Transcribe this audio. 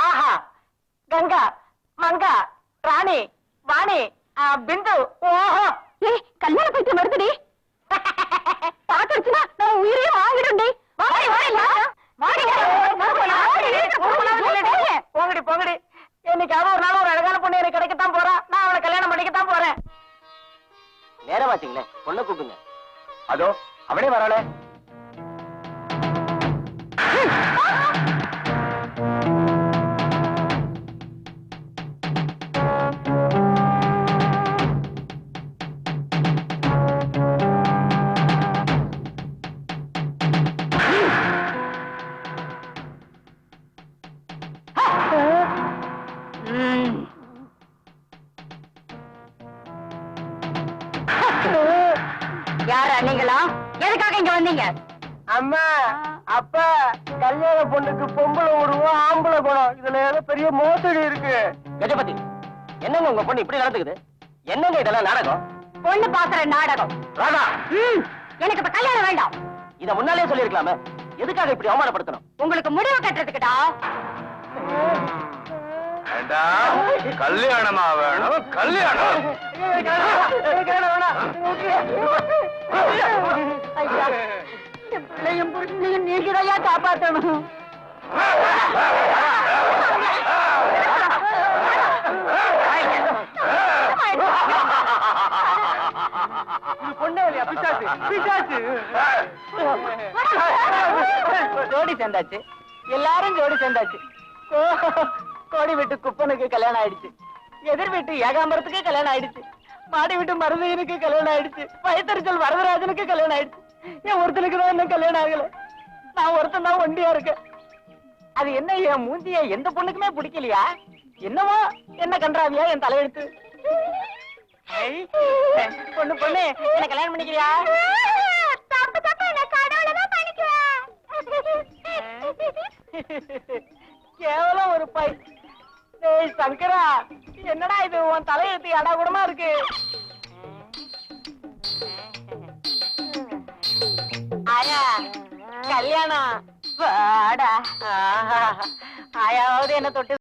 ஆஹா, கங்கா, மங்கா, ராணி, வாணி, பிந்து. ஓஹோ, கல்யாண பைத்தியம் வருதுடி. பாத்துருச்சுன்னா நான் உயிரையும் வாங்கிடும்டி. போங்கடி போங்கடி. இன்னைக்கு அவ ஒரு நாள் ஒரு அழகான பொண்ணு எனக்கு கிடைக்கத்தான் போறா. நான் அவளை கல்யாணம் பண்ணிக்கத்தான் போறேன். நேரமாச்சுங்களே, பொண்ணை கூப்பிடுங்க. அதோ அவனே வராள. யாரா நீங்களா? எதுக்காக இங்க வந்தீங்க? அம்மா, அப்பா, கல்யாண பொண்ணுக்கு பொம்பளை உருவம் ஆம்பளை குணம், இதுல ஏதோ பெரிய மோசடி இருக்கு. கஜபதி, என்னங்க உங்க பொண்ணு இப்படி நடந்துக்குது? என்னங்க இதெல்லாம் நாடகம்? பொண்ணு பாக்குற நாடகம். ராதா, எனக்கு இப்ப கல்யாணம் வேண்டாம். இத முன்னாலே சொல்லிருக்கலாமே. எதுக்காக இப்படி அவமானப்படுத்தணும்? உங்களுக்கு முடிவு கட்டுறதுக்குடா. கல்யாணமா வேணும், கல்யாணம். பிள்ளையும் புருஷனையும் நீங்களையா காப்பாற்றணும். ஜோடி சேர்ந்தாச்சு, எல்லாரும் ஜோடி சேர்ந்தாச்சு. கோடி வீட்டு குப்பனுக்கு கல்யாணம் ஆயிடுச்சு, எதிர் வீட்டு ஏகாம்பரத்துக்கு கல்யாணம் ஆயிடுச்சு, மாடி வீட்டு மருதையனுக்கு கல்யாணம் ஆயிடுச்சு, வயத்தறிச்சல் வரதராஜனுக்கு கல்யாணம் ஆயிடுச்சு. என் ஒருத்தனுக்கு தான் இன்னும் கல்யாணம் ஆகல. நான் ஒருத்தன் தான் ஒண்டியா இருக்கேன். அது என்ன, என் மூஞ்சிய எந்த பொண்ணுக்குமே பிடிக்கலையா? என்னவோ என்ன கன்றாவியா என் தலையெழுத்து. பொண்ணு பொண்ணு என்ன கல்யாணம் பண்ணிக்கிறியா? கேவலம் ஒரு பை. ஏய் சங்கரா, என்னடா இது உன் தலையெழுத்து அடா கூடமா இருக்கு. ஆயா கல்யாணம் வாடா. ஆயாவது என்ன தொட்டு